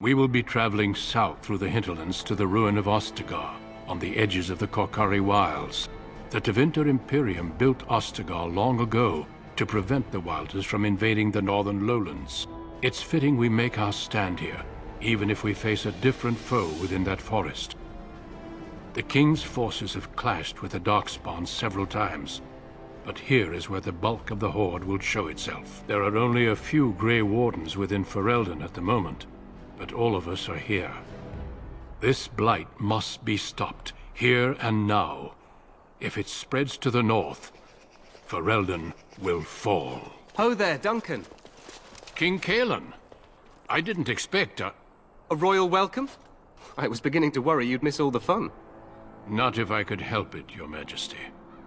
We will be traveling south through the hinterlands to the ruin of Ostagar, on the edges of the Korkari Wilds. The Tevinter Imperium built Ostagar long ago to prevent the Wilders from invading the northern lowlands. It's fitting we make our stand here, even if we face a different foe within that forest. The King's forces have clashed with the Darkspawn several times, but here is where the bulk of the Horde will show itself. There are only a few Grey Wardens within Ferelden at the moment, but all of us are here. This blight must be stopped, here and now. If it spreads to the north, Ferelden will fall. Ho there, Duncan. King Kaelan, I didn't expect A royal welcome? I was beginning to worry you'd miss all the fun. Not if I could help it, Your Majesty.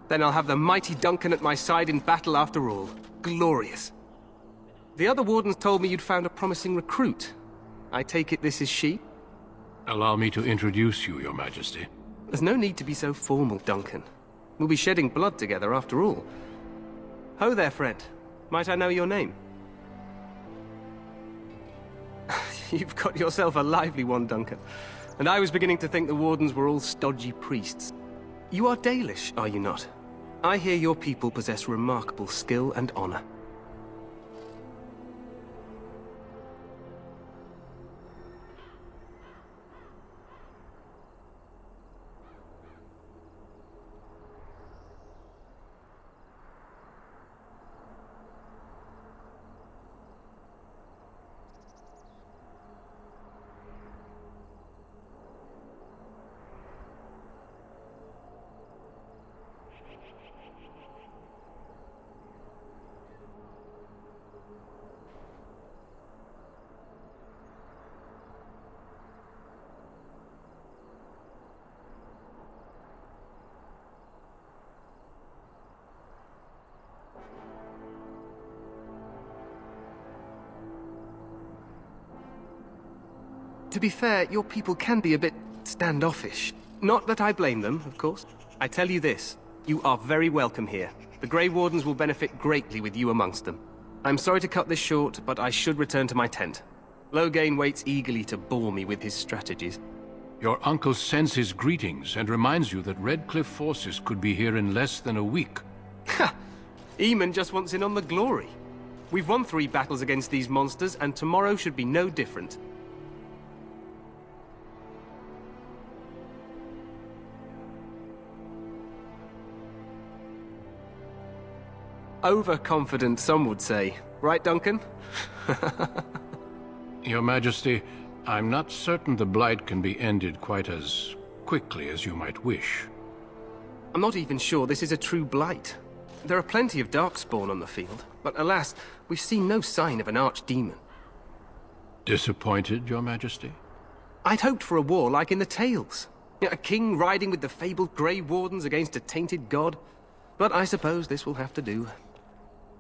Then I'll have the mighty Duncan at my side in battle after all. Glorious. The other wardens told me you'd found a promising recruit. I take it this is she? Allow me to introduce you, Your Majesty. There's no need to be so formal, Duncan. We'll be shedding blood together after all. Ho there, friend. Might I know your name? You've got yourself a lively one, Duncan. And I was beginning to think the wardens were all stodgy priests. You are Dalish, are you not? I hear your people possess remarkable skill and honor. To be fair, your people can be a bit standoffish. Not that I blame them, of course. I tell you this, you are very welcome here. The Grey Wardens will benefit greatly with you amongst them. I'm sorry to cut this short, but I should return to my tent. Loghain waits eagerly to bore me with his strategies. Your uncle sends his greetings and reminds you that Redcliffe forces could be here in less than a week. Ha! Eamon just wants in on the glory. We've won 3 battles against these monsters, and tomorrow should be no different. Overconfident, some would say. Right, Duncan? Your Majesty, I'm not certain the Blight can be ended quite as quickly as you might wish. I'm not even sure this is a true blight. There are plenty of Darkspawn on the field, but alas, we've seen no sign of an archdemon. Disappointed, Your Majesty? I'd hoped for a war like in the tales. A king riding with the fabled Grey Wardens against a tainted god. But I suppose this will have to do.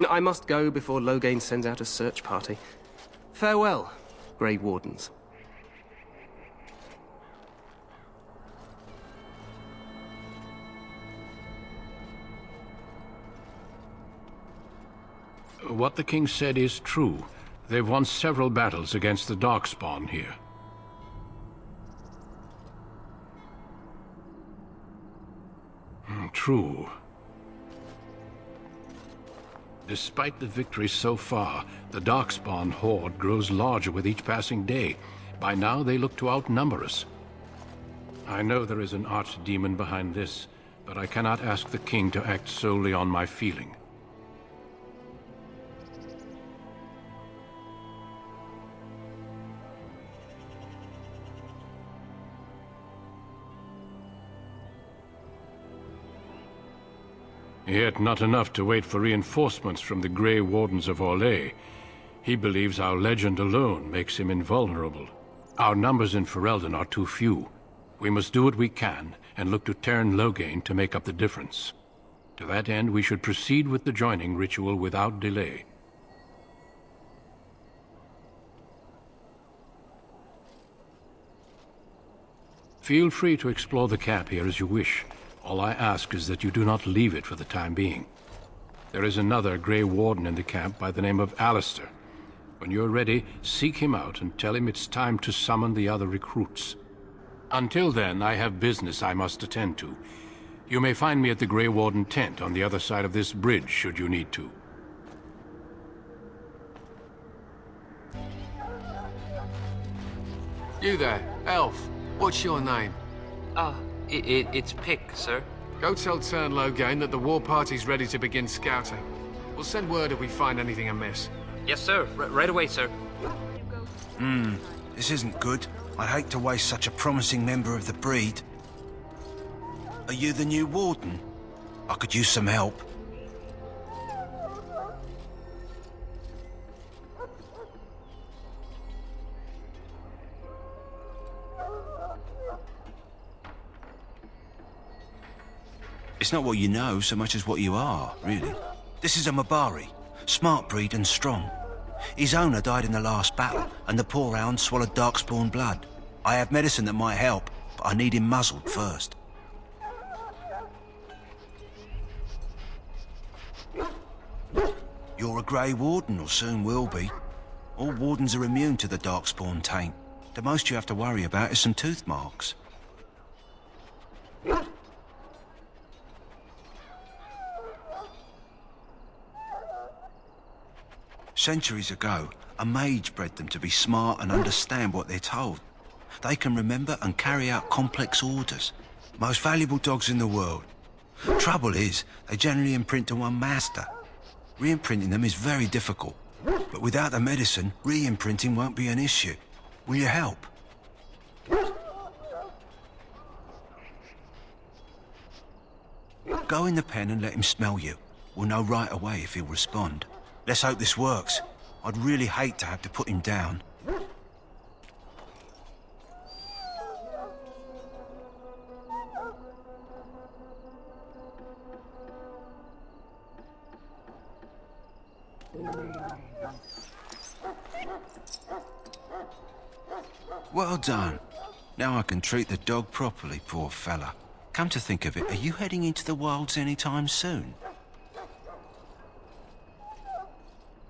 I must go before Loghain sends out a search party. Farewell, Grey Wardens. What the king said is true. They've won several battles against the Darkspawn here. True. Despite the victories so far, the Darkspawn horde grows larger with each passing day. By now, they look to outnumber us. I know there is an archdemon behind this, but I cannot ask the king to act solely on my feeling. Yet not enough to wait for reinforcements from the Grey Wardens of Orlais. He believes our legend alone makes him invulnerable. Our numbers in Ferelden are too few. We must do what we can, and look to Teyrn Loghain to make up the difference. To that end, we should proceed with the joining ritual without delay. Feel free to explore the camp here as you wish. All I ask is that you do not leave it for the time being. There is another Grey Warden in the camp by the name of Alistair, When you're ready, seek him out and tell him it's time to summon the other recruits. Until then, I have business I must attend to. You may find me at the Grey Warden tent on the other side of this bridge, should you need to. You there, elf. What's your name? It's Pick, sir. Go tell Turnlogane that the war party's ready to begin scouting. We'll send word if we find anything amiss. Yes, sir. Right away, sir. This isn't good. I'd hate to waste such a promising member of the breed. Are you the new warden? I could use some help. It's not what you know so much as what you are, really. This is a Mabari, smart breed and strong. His owner died in the last battle, and the poor hound swallowed darkspawn blood. I have medicine that might help, but I need him muzzled first. You're a Grey Warden, or soon will be. All wardens are immune to the darkspawn taint. The most you have to worry about is some tooth marks. Centuries ago, a mage bred them to be smart and understand what they're told. They can remember and carry out complex orders. Most valuable dogs in the world. Trouble is, they generally imprint to one master. Re-imprinting them is very difficult. But without the medicine, re-imprinting won't be an issue. Will you help? Go in the pen and let him smell you. We'll know right away if he'll respond. Let's hope this works. I'd really hate to have to put him down. Well done. Now I can treat the dog properly, poor fella. Come to think of it, are you heading into the wilds anytime soon?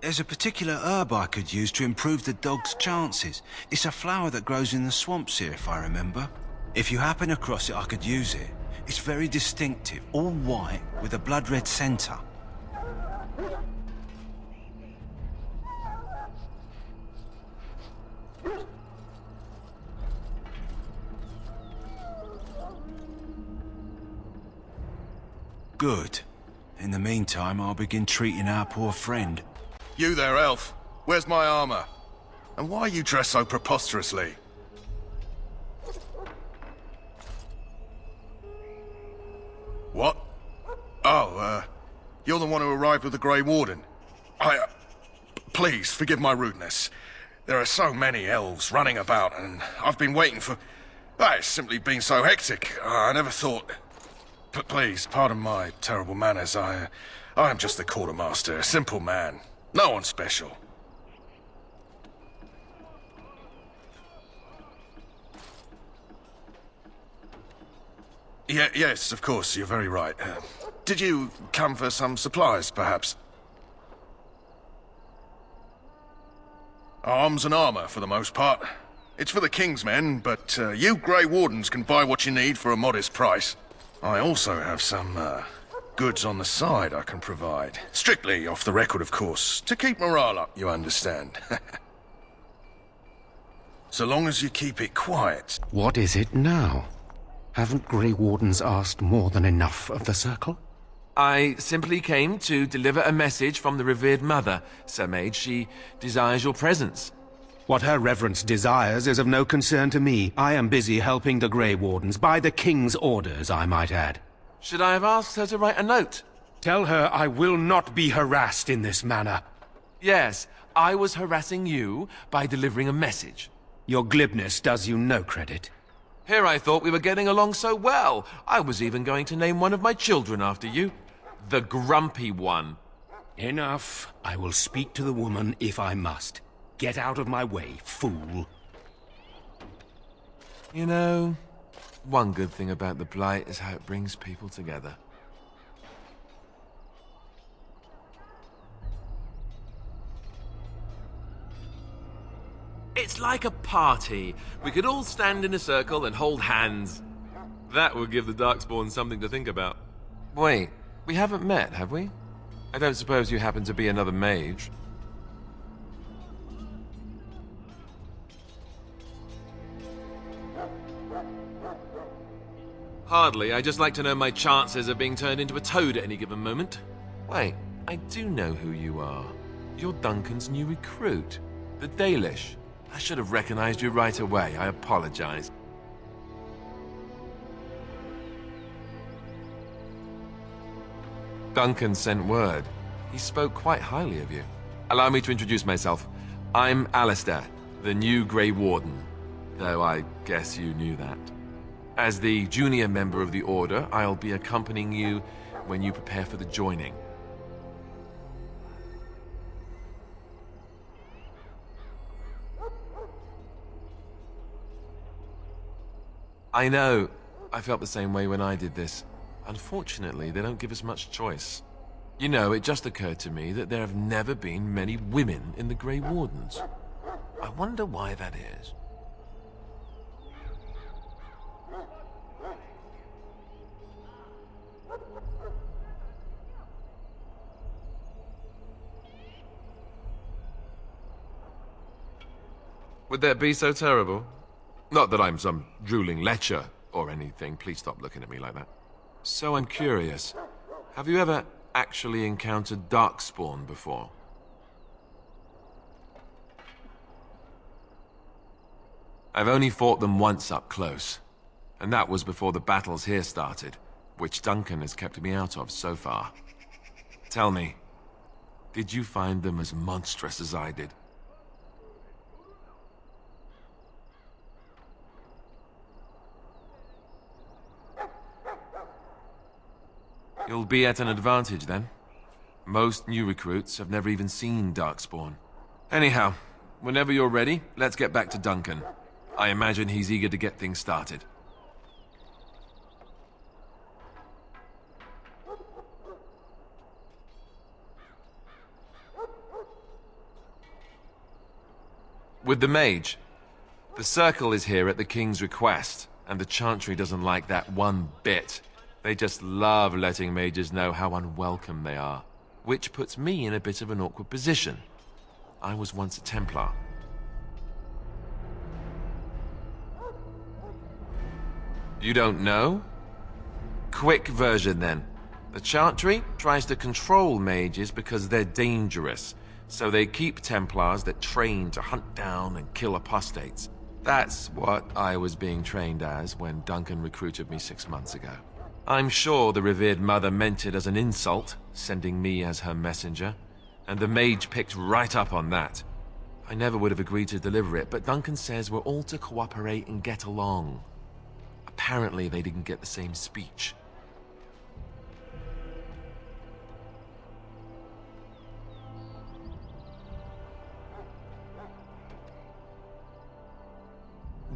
There's a particular herb I could use to improve the dog's chances. It's a flower that grows in the swamps here, if I remember. If you happen across it, I could use it. It's very distinctive, all white, with a blood-red centre. Good. In the meantime, I'll begin treating our poor friend. You there, elf. Where's my armor? And why are you dressed so preposterously? What? Oh, you're the one who arrived with the Grey Warden. Please, forgive my rudeness. There are so many elves running about, and I've been waiting for... It's simply been so hectic. I never thought... Please, pardon my terrible manners. I am just the quartermaster, a simple man. No one special. Yes, of course, you're very right. Did you come for some supplies, perhaps? Arms and armor, for the most part. It's for the King's men, but you Grey Wardens can buy what you need for a modest price. I also have some, goods on the side I can provide. Strictly off the record, of course. To keep morale up, you understand. So long as you keep it quiet. What is it now? Haven't Grey Wardens asked more than enough of the Circle? I simply came to deliver a message from the revered mother, Sir Mage. She desires your presence. What her reverence desires is of no concern to me. I am busy helping the Grey Wardens, by the King's orders, I might add. Should I have asked her to write a note? Tell her I will not be harassed in this manner. Yes, I was harassing you by delivering a message. Your glibness does you no credit. Here I thought we were getting along so well. I was even going to name one of my children after you. The Grumpy One. Enough. I will speak to the woman if I must. Get out of my way, fool. You know, one good thing about the Blight is how it brings people together. It's like a party. We could all stand in a circle and hold hands. That would give the Darkspawn something to think about. Wait, we haven't met, have we? I don't suppose you happen to be another mage. Hardly. I just like to know my chances of being turned into a toad at any given moment. Wait, I do know who you are. You're Duncan's new recruit, the Dalish. I should have recognized you right away. I apologize. Duncan sent word. He spoke quite highly of you. Allow me to introduce myself. I'm Alistair, the new Grey Warden. Though I guess you knew that. As the junior member of the Order, I'll be accompanying you when you prepare for the joining. I know. I felt the same way when I did this. Unfortunately, they don't give us much choice. You know, it just occurred to me that there have never been many women in the Grey Wardens. I wonder why that is. Would that be so terrible? Not that I'm some drooling lecher or anything. Please stop looking at me like that. So I'm curious. Have you ever actually encountered Darkspawn before? I've only fought them once up close. And that was before the battles here started, which Duncan has kept me out of so far. Tell me, did you find them as monstrous as I did? You'll be at an advantage, then. Most new recruits have never even seen Darkspawn. Anyhow, whenever you're ready, let's get back to Duncan. I imagine he's eager to get things started. With the mage, the circle is here at the king's request, and the Chantry doesn't like that one bit. They just love letting mages know how unwelcome they are, which puts me in a bit of an awkward position. I was once a Templar. You don't know? Quick version then. The Chantry tries to control mages because they're dangerous, so they keep Templars that train to hunt down and kill apostates. That's what I was being trained as when Duncan recruited me 6 months ago. I'm sure the revered mother meant it as an insult, sending me as her messenger, and the mage picked right up on that. I never would have agreed to deliver it, but Duncan says we're all to cooperate and get along. Apparently they didn't get the same speech.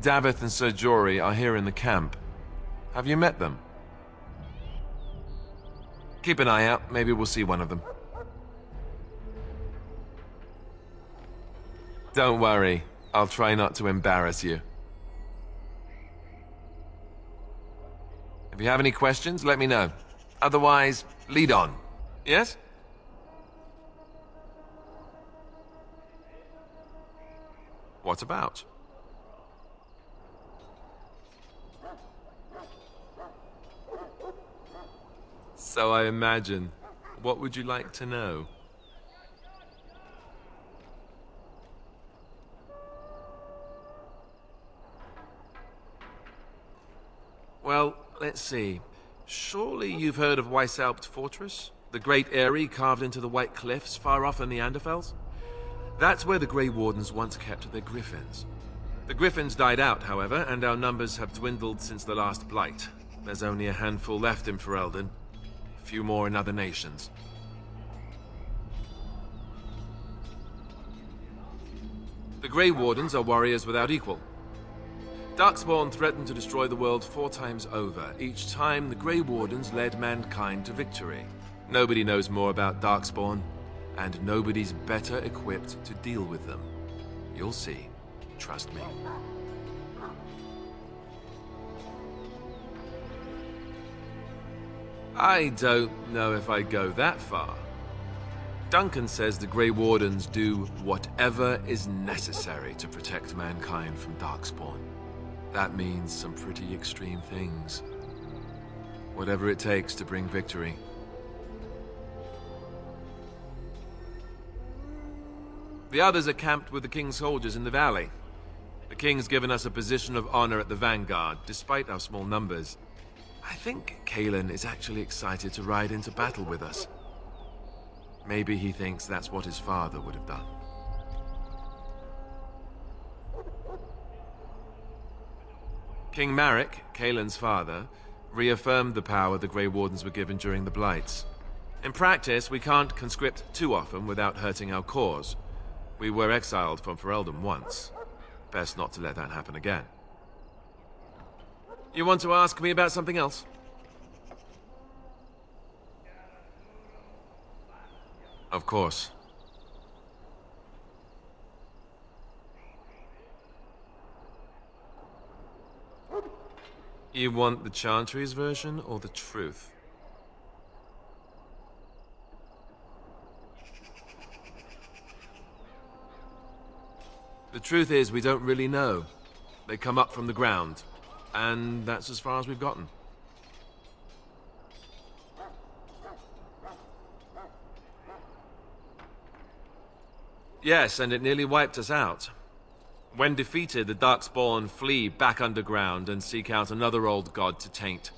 Davith and Sir Jory are here in the camp. Have you met them? Keep an eye out. Maybe we'll see one of them. Don't worry. I'll try not to embarrass you. If you have any questions, let me know. Otherwise, lead on. Yes? What about? So I imagine. What would you like to know? Well, let's see. Surely you've heard of Weishaupt Fortress? The great eyrie carved into the White Cliffs far off in the Anderfels? That's where the Grey Wardens once kept their griffins. The griffins died out, however, and our numbers have dwindled since the last blight. There's only a handful left in Ferelden. Few more in other nations. The Grey Wardens are warriors without equal. Darkspawn threatened to destroy the world 4 times over. Each time, the Grey Wardens led mankind to victory. Nobody knows more about Darkspawn, and nobody's better equipped to deal with them. You'll see. Trust me. I don't know if I'd go that far. Duncan says the Grey Wardens do whatever is necessary to protect mankind from Darkspawn. That means some pretty extreme things. Whatever it takes to bring victory. The others are camped with the King's soldiers in the valley. The King's given us a position of honor at the vanguard, despite our small numbers. I think Kalen is actually excited to ride into battle with us. Maybe he thinks that's what his father would have done. King Marek, Kalen's father, reaffirmed the power the Grey Wardens were given during the Blights. In practice, we can't conscript too often without hurting our cause. We were exiled from Ferelden once. Best not to let that happen again. You want to ask me about something else? Of course. You want the Chantry's version or the truth? The truth is, we don't really know. They come up from the ground, and that's as far as we've gotten. Yes, and it nearly wiped us out. When defeated, the Darkspawn flee back underground and seek out another old god to taint,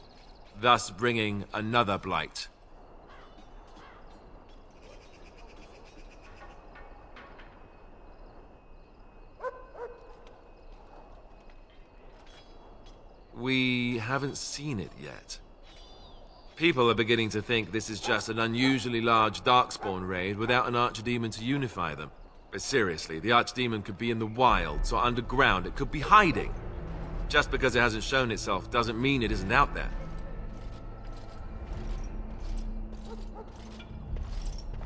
thus bringing another blight. We haven't seen it yet. People are beginning to think this is just an unusually large Darkspawn raid without an Archdemon to unify them. But seriously, the Archdemon could be in the wilds or underground. It could be hiding. Just because it hasn't shown itself doesn't mean it isn't out there.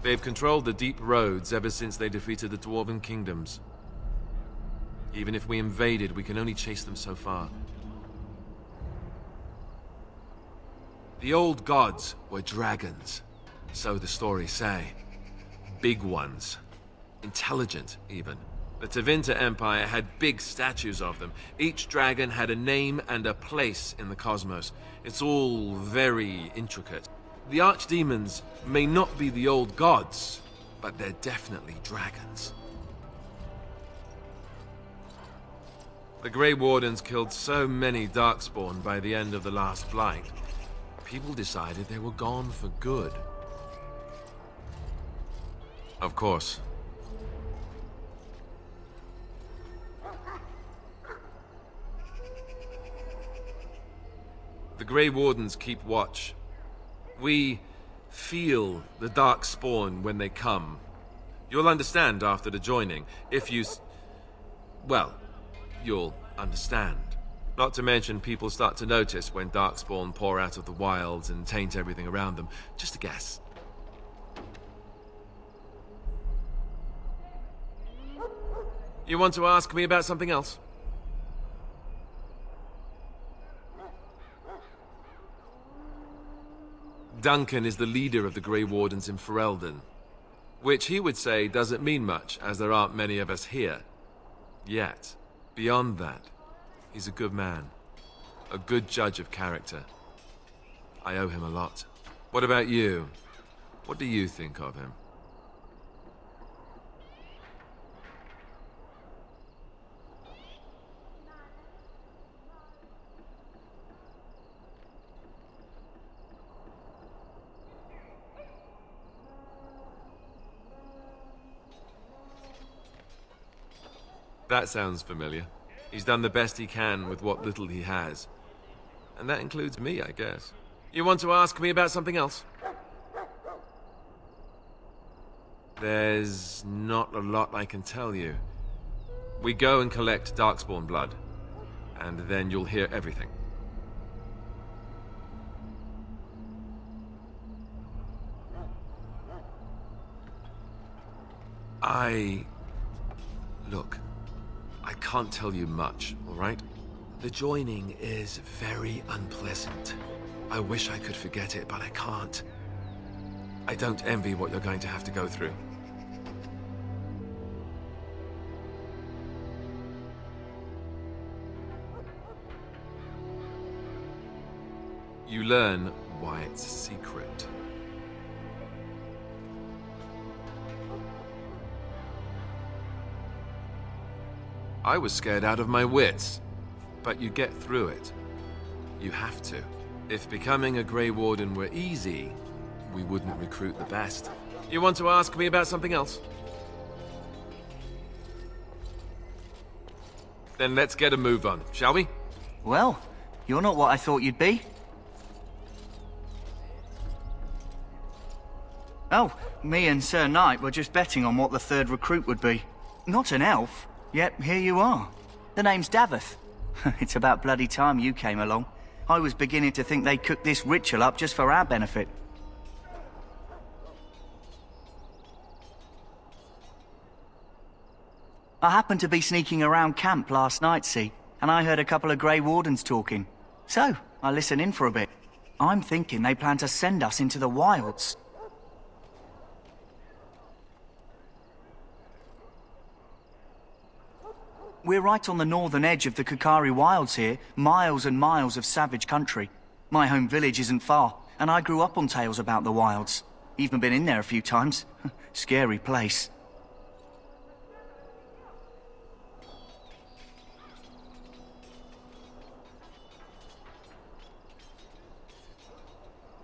They've controlled the deep roads ever since they defeated the Dwarven kingdoms. Even if we invaded, we can only chase them so far. The old gods were dragons, so the stories say. Big ones. Intelligent, even. The Tevinter Empire had big statues of them. Each dragon had a name and a place in the cosmos. It's all very intricate. The Archdemons may not be the old gods, but they're definitely dragons. The Grey Wardens killed so many Darkspawn by the end of the last Blight. People decided they were gone for good. Of course. The Grey Wardens keep watch. We feel the Darkspawn when they come. You'll understand after the joining, if you... well, you'll understand. Not to mention people start to notice when Darkspawn pour out of the wilds and taint everything around them. Just a guess. You want to ask me about something else? Duncan is the leader of the Grey Wardens in Ferelden, which he would say doesn't mean much, as there aren't many of us here. Yet, beyond that, he's a good man, a good judge of character. I owe him a lot. What about you? What do you think of him? That sounds familiar. He's done the best he can with what little he has. And that includes me, I guess. You want to ask me about something else? There's not a lot I can tell you. We go and collect Darkspawn blood, and then you'll hear everything. Look, I can't tell you much, all right? The joining is very unpleasant. I wish I could forget it, but I can't. I don't envy what you're going to have to go through. You learn why it's a secret. I was scared out of my wits, but you get through it. You have to. If becoming a Grey Warden were easy, we wouldn't recruit the best. You want to ask me about something else? Then let's get a move on, shall we? Well, you're not what I thought you'd be. Oh, me and Sir Knight were just betting on what the third recruit would be. Not an elf, yet here you are. The name's Daveth. It's about bloody time you came along. I was beginning to think they cooked this ritual up just for our benefit. I happened to be sneaking around camp last night, see, and I heard a couple of Grey Wardens talking. So, I listened in for a bit. I'm thinking they plan to send us into the wilds. We're right on the northern edge of the Kokari Wilds here, miles and miles of savage country. My home village isn't far, and I grew up on tales about the wilds. Even been in there a few times. Scary place.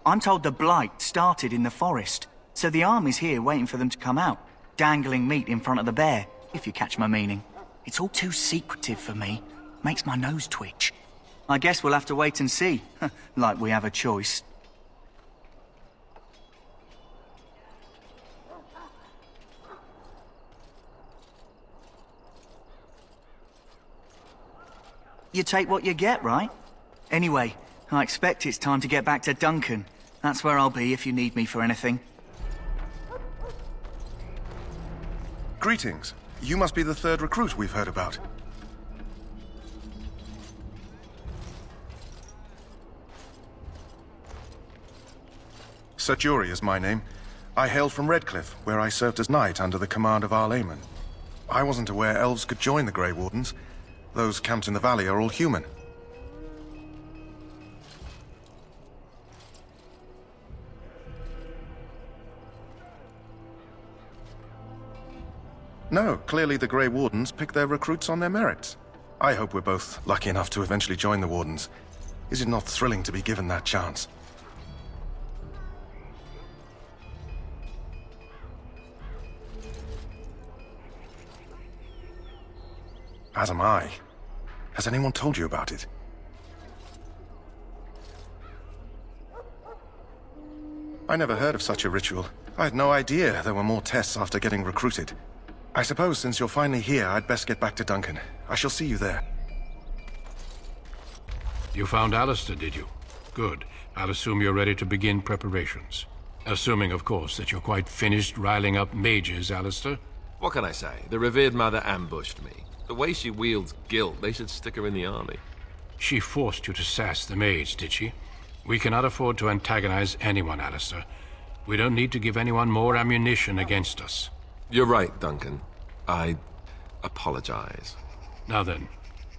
I'm told the Blight started in the forest, so the army's here waiting for them to come out, dangling meat in front of the bear, if you catch my meaning. It's all too secretive for me. Makes my nose twitch. I guess we'll have to wait and see, like we have a choice. You take what you get, right? Anyway, I expect it's time to get back to Duncan. That's where I'll be if you need me for anything. Greetings. You must be the third recruit we've heard about. Sir Jury is my name. I hail from Redcliffe, where I served as knight under the command of Arl Eamon. I wasn't aware elves could join the Grey Wardens. Those camped in the valley are all human. No, clearly the Grey Wardens pick their recruits on their merits. I hope we're both lucky enough to eventually join the Wardens. Is it not thrilling to be given that chance? As am I. Has anyone told you about it? I never heard of such a ritual. I had no idea there were more tests after getting recruited. I suppose since you're finally here, I'd best get back to Duncan. I shall see you there. You found Alistair, did you? Good. I'll assume you're ready to begin preparations. Assuming, of course, that you're quite finished riling up mages, Alistair. What can I say? The revered mother ambushed me. The way she wields guilt, they should stick her in the army. She forced you to sass the mage, did she? We cannot afford to antagonize anyone, Alistair. We don't need to give anyone more ammunition against us. You're right, Duncan. I apologize. Now then,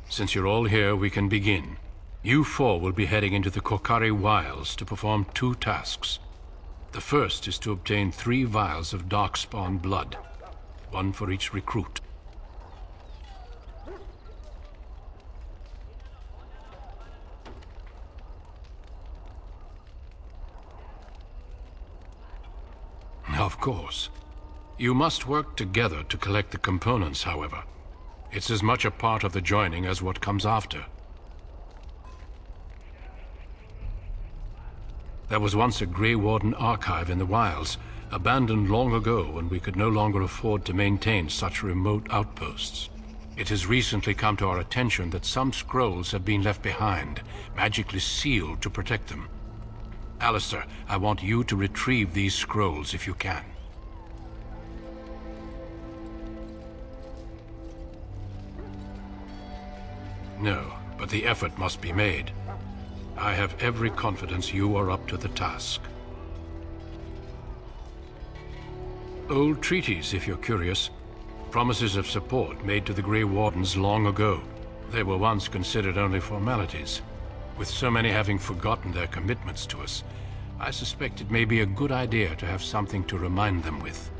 since you're all here, we can begin. You four will be heading into the Kokari Wilds to perform 2 tasks. The first is to obtain 3 vials of Darkspawn blood, 1 for each recruit. Of course. You must work together to collect the components, however. It's as much a part of the joining as what comes after. There was once a Grey Warden archive in the wilds, abandoned long ago when we could no longer afford to maintain such remote outposts. It has recently come to our attention that some scrolls have been left behind, magically sealed to protect them. Alistair, I want you to retrieve these scrolls if you can. No, but the effort must be made. I have every confidence you are up to the task. Old treaties, if you're curious. Promises of support made to the Grey Wardens long ago. They were once considered only formalities. With so many having forgotten their commitments to us, I suspect it may be a good idea to have something to remind them with.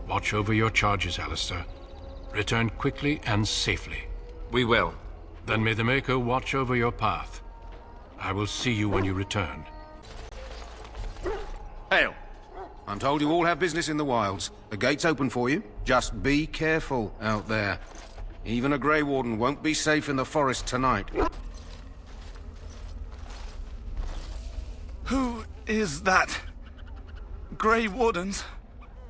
Watch over your charges, Alistair. Return quickly and safely. We will. Then may the Maker watch over your path. I will see you when you return. Hail! I'm told you all have business in the wilds. The gate's open for you. Just be careful out there. Even a Grey Warden won't be safe in the forest tonight. Who is that? Grey Wardens?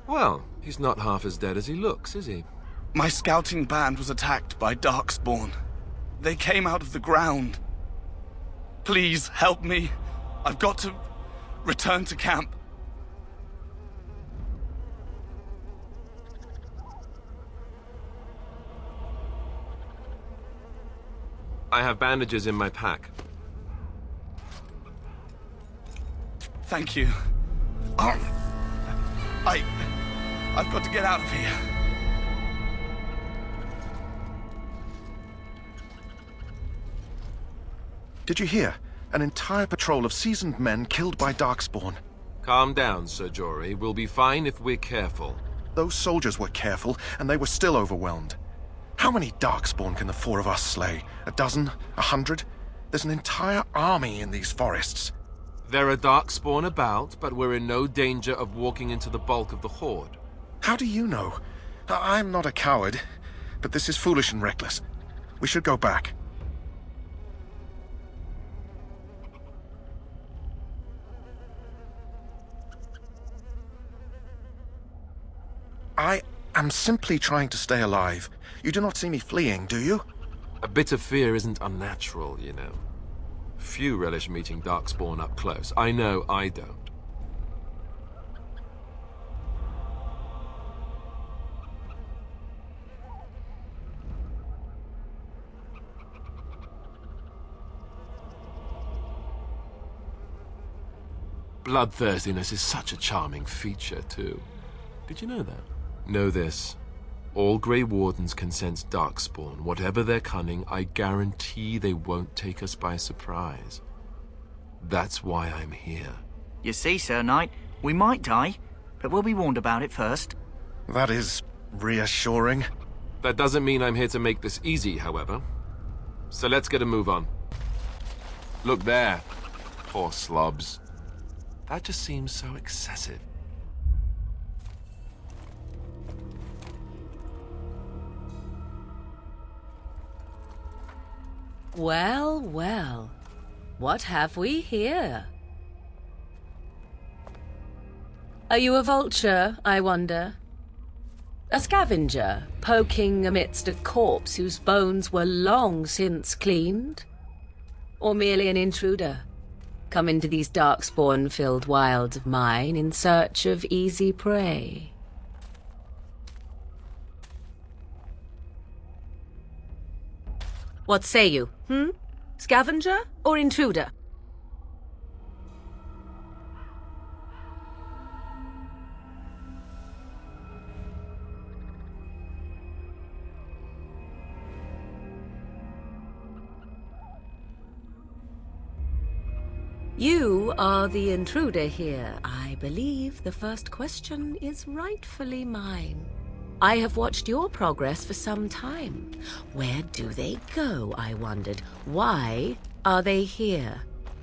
Well, he's not half as dead as he looks, is he? My scouting band was attacked by Darkspawn. They came out of the ground. Please, help me. I've got to return to camp. I have bandages in my pack. Thank you. I've got to get out of here. Did you hear? An entire patrol of seasoned men killed by Darkspawn. Calm down, Sir Jory. We'll be fine if we're careful. Those soldiers were careful, and they were still overwhelmed. How many Darkspawn can the four of us slay? A dozen? 100? There's an entire army in these forests. There are Darkspawn about, but we're in no danger of walking into the bulk of the Horde. How do you know? I'm not a coward, but this is foolish and reckless. We should go back. I am simply trying to stay alive. You do not see me fleeing, do you? A bit of fear isn't unnatural, you know. Few relish meeting Darkspawn up close. I know I don't. Bloodthirstiness is such a charming feature, too. Did you know that? Know this. All Grey Wardens can sense Darkspawn. Whatever their cunning, I guarantee they won't take us by surprise. That's why I'm here. You see, Sir Knight, we might die, but we'll be warned about it first. That is reassuring. That doesn't mean I'm here to make this easy, however. So let's get a move on. Look there. Poor slobs. That just seems so excessive. Well, well. What have we here? Are you a vulture, I wonder? A scavenger, poking amidst a corpse whose bones were long since cleaned? Or merely an intruder, come into these darkspawn-filled wilds of mine in search of easy prey? What say you, Scavenger or intruder? You are the intruder here. I believe the first question is rightfully mine. I have watched your progress for some time. Where do they go, I wondered? Why are they here?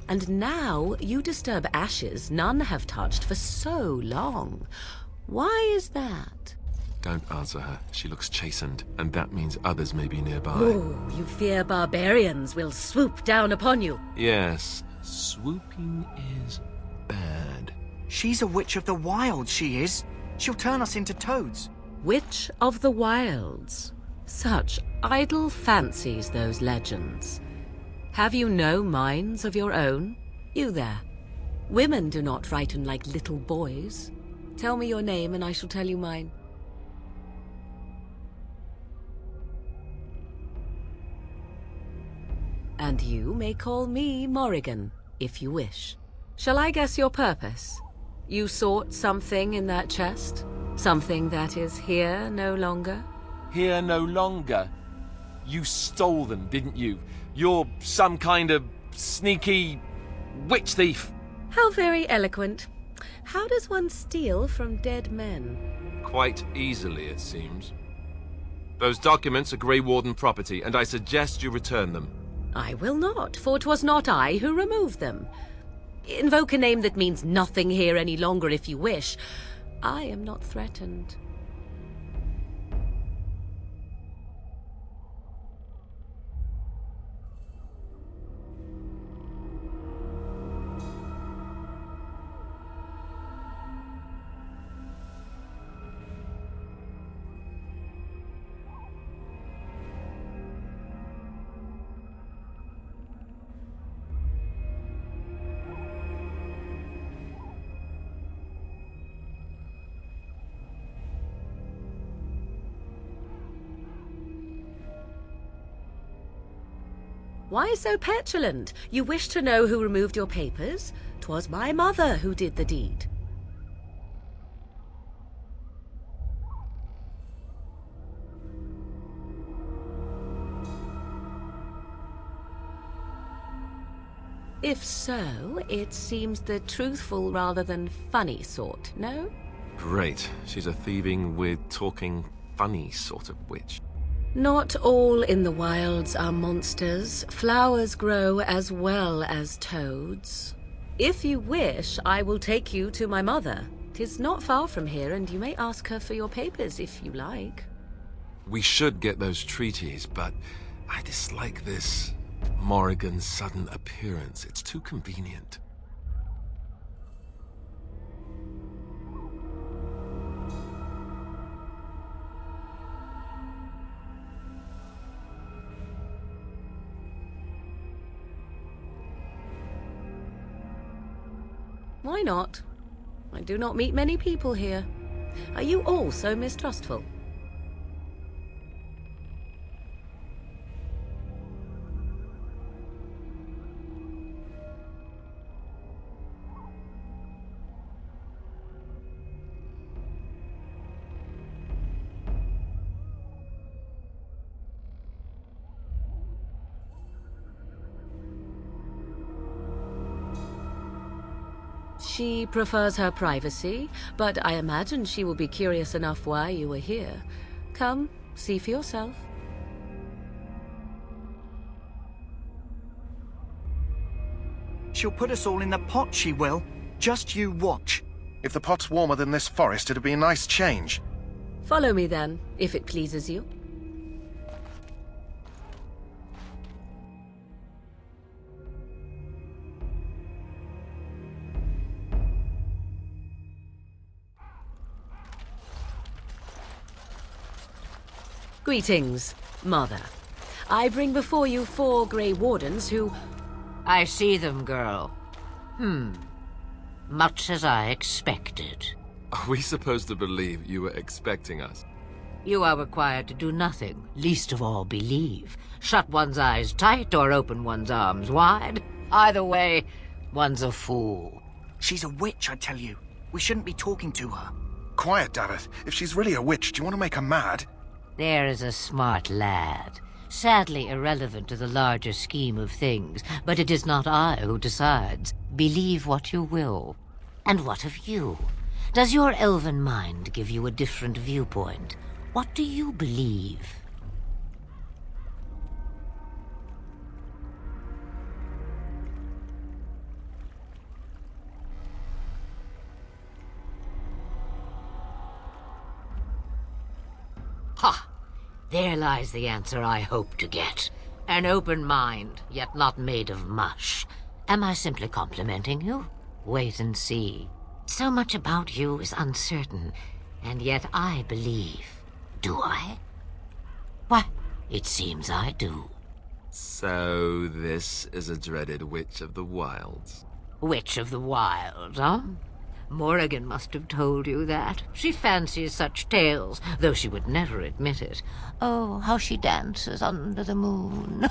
And now you disturb ashes none have touched for so long. Why is that? Don't answer her. She looks chastened, and that means others may be nearby. Oh, you fear barbarians will swoop down upon you. Yes, swooping is bad. She's a witch of the wilds, she is. She'll turn us into toads. Witch of the Wilds. Such idle fancies, those legends. Have you no minds of your own? You there. Women do not frighten like little boys. Tell me your name and I shall tell you mine. And you may call me Morrigan, if you wish. Shall I guess your purpose? You sought something in that chest? Something that is here no longer? Here no longer. You stole them, didn't you? You're some kind of sneaky witch thief. How very eloquent. How does one steal from dead men? Quite easily, it seems. Those documents are Grey Warden property, and I suggest you return them. I will not, for 'twas not I who removed them. Invoke a name that means nothing here any longer if you wish. I am not threatened. Why so petulant? You wish to know who removed your papers? 'Twas my mother who did the deed. If so, it seems the truthful rather than funny sort, no? Great. She's a thieving, weird, talking, funny sort of witch. Not all in the wilds are monsters. Flowers grow as well as toads. If you wish, I will take you to my mother. 'Tis not far from here, and you may ask her for your papers if you like. We should get those treaties, but I dislike this Morrigan's sudden appearance. It's too convenient. Why not? I do not meet many people here. Are you all so mistrustful? She prefers her privacy, but I imagine she will be curious enough why you are here. Come, see for yourself. She'll put us all in the pot, she will. Just you watch. If the pot's warmer than this forest, it'd be a nice change. Follow me then, if it pleases you. Greetings, Mother. I bring before you 4 Grey Wardens who... I see them, girl. Much as I expected. Are we supposed to believe you were expecting us? You are required to do nothing, least of all believe. Shut one's eyes tight or open one's arms wide. Either way, one's a fool. She's a witch, I tell you. We shouldn't be talking to her. Quiet, Davith. If she's really a witch, do you want to make her mad? There is a smart lad. Sadly irrelevant to the larger scheme of things, but it is not I who decides. Believe what you will. And what of you? Does your elven mind give you a different viewpoint? What do you believe? Ha! There lies the answer I hope to get. An open mind, yet not made of mush. Am I simply complimenting you? Wait and see. So much about you is uncertain, and yet I believe. Do I? Why, it seems I do. So this is a dreaded witch of the wilds. Witch of the Wild, huh? Morrigan must have told you that. She fancies such tales, though she would never admit it. Oh, how she dances under the moon.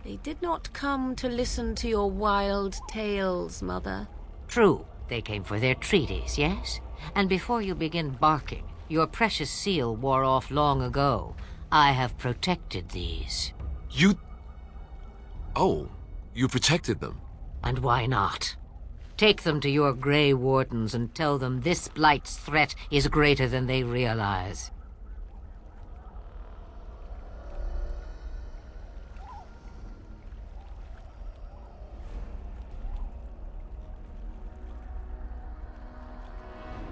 They did not come to listen to your wild tales, Mother. True, they came for their treaties, yes? And before you begin barking, your precious seal wore off long ago. I have protected these. You... Oh, you protected them? And why not? Take them to your Grey Wardens and tell them this Blight's threat is greater than they realize.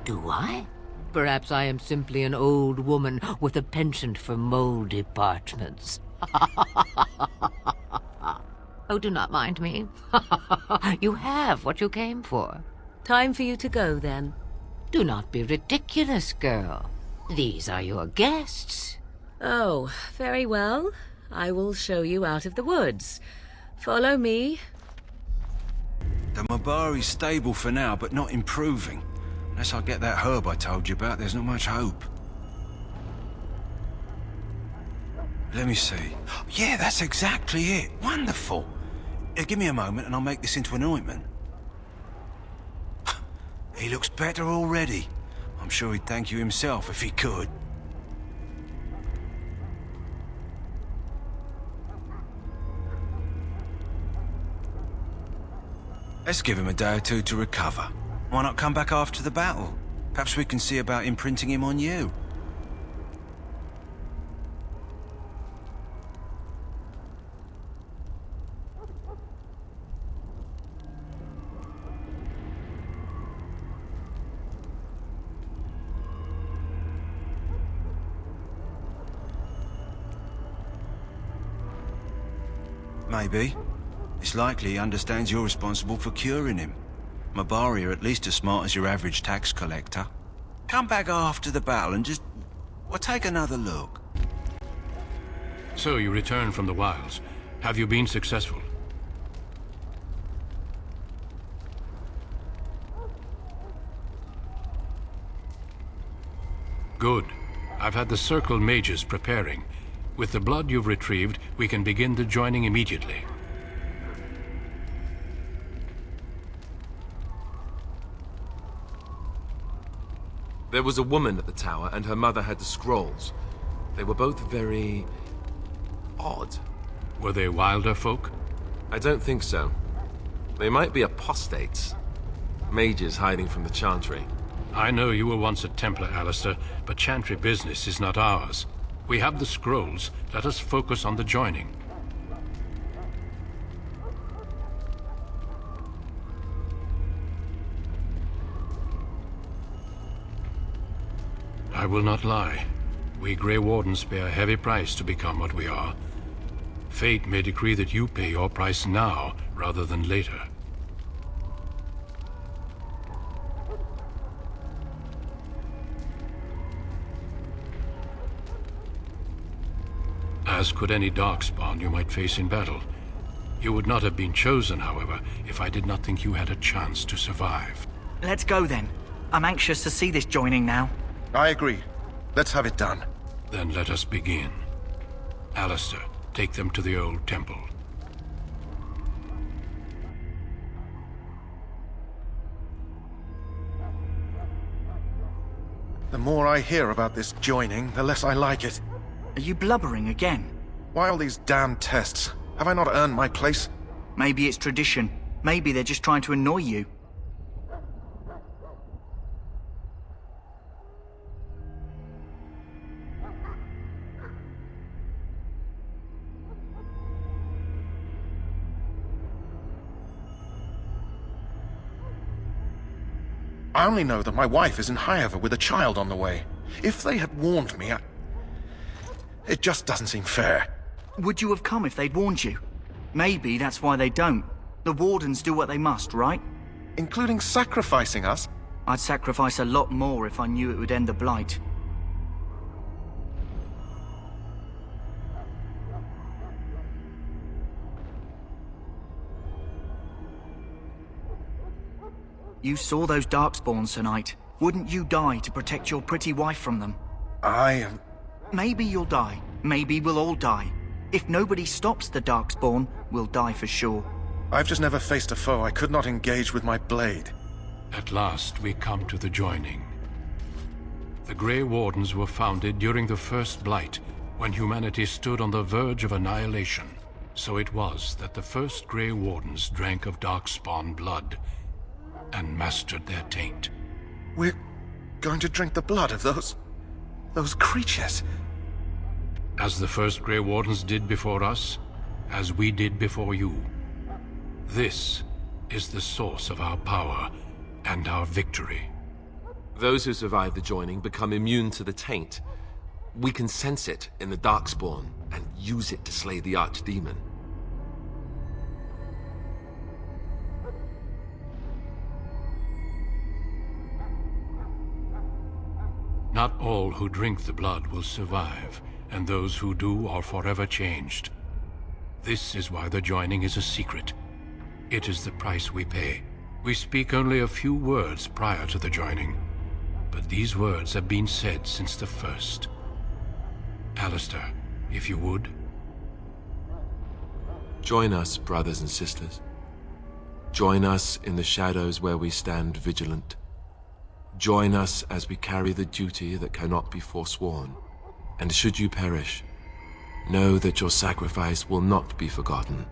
Do I? Perhaps I am simply an old woman with a penchant for moldy parchments. Oh, do not mind me. You have what you came for. Time for you to go, then. Do not be ridiculous, girl. These are your guests. Oh, very well. I will show you out of the woods. Follow me. The Mabari's stable for now, but not improving. Unless I get that herb I told you about, there's not much hope. Let me see. Yeah, that's exactly it. Wonderful. Give me a moment and I'll make this into an ointment. He looks better already. I'm sure he'd thank you himself if he could. Let's give him a day or two to recover. Why not come back after the battle? Perhaps we can see about imprinting him on you. Maybe. It's likely he understands you're responsible for curing him. Mabari are at least as smart as your average tax collector. Come back after the battle and just... well, take another look. So you return from the wilds. Have you been successful? Good. I've had the Circle mages preparing. With the blood you've retrieved, we can begin the joining immediately. There was a woman at the tower, and her mother had the scrolls. They were both very... odd. Were they wilder folk? I don't think so. They might be apostates. Mages hiding from the Chantry. I know you were once a Templar, Alistair, but Chantry business is not ours. We have the scrolls. Let us focus on the joining. I will not lie. We Grey Wardens pay a heavy price to become what we are. Fate may decree that you pay your price now, rather than later. As could any darkspawn you might face in battle. You would not have been chosen, however, if I did not think you had a chance to survive. Let's go then. I'm anxious to see this joining now. I agree. Let's have it done. Then let us begin. Alistair, take them to the old temple. The more I hear about this joining, the less I like it. Are you blubbering again? Why all these damn tests? Have I not earned my place? Maybe it's tradition. Maybe they're just trying to annoy you. I only know that my wife is in Highover with a child on the way. If they had warned me, it just doesn't seem fair. Would you have come if they'd warned you? Maybe that's why they don't. The Wardens do what they must, right? Including sacrificing us? I'd sacrifice a lot more if I knew it would end the Blight. You saw those Darkspawns tonight. Wouldn't you die to protect your pretty wife from them? Maybe you'll die. Maybe we'll all die. If nobody stops the Darkspawn, we'll die for sure. I've just never faced a foe I could not engage with my blade. At last, we come to the joining. The Grey Wardens were founded during the First Blight, when humanity stood on the verge of annihilation. So it was that the first Grey Wardens drank of Darkspawn blood and mastered their taint. We're going to drink the blood of those creatures. As the first Grey Wardens did before us, as we did before you. This is the source of our power and our victory. Those who survive the joining become immune to the taint. We can sense it in the Darkspawn and use it to slay the Archdemon. Not all who drink the blood will survive, and those who do are forever changed. This is why the joining is a secret. It is the price we pay. We speak only a few words prior to the joining, but these words have been said since the first. Alistair, if you would. Join us, brothers and sisters. Join us in the shadows where we stand vigilant. Join us as we carry the duty that cannot be forsworn. And should you perish, know that your sacrifice will not be forgotten.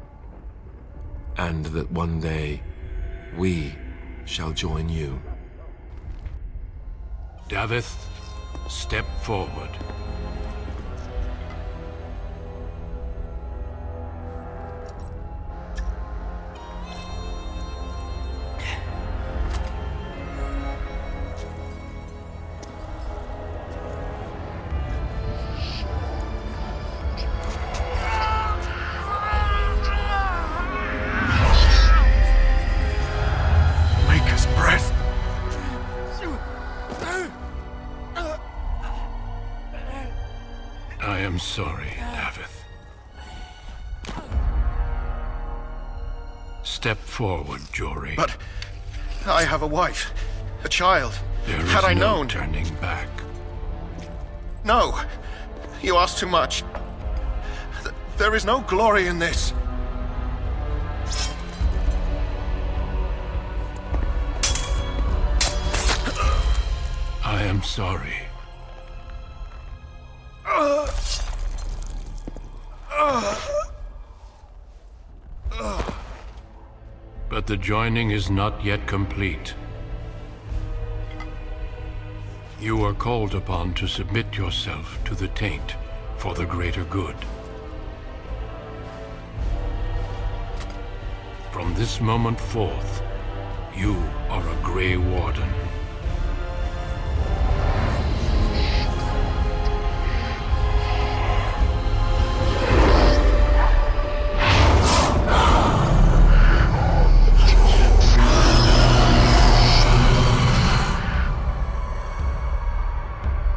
And that one day, we shall join you. Davith, step forward. I am sorry, Davith. Step forward, Jory. But I have a wife, a child. There is Had I no known... turning back. No, you ask too much. There is no glory in this. I am sorry. But the joining is not yet complete. You are called upon to submit yourself to the taint for the greater good. From this moment forth, you are a Grey Warden.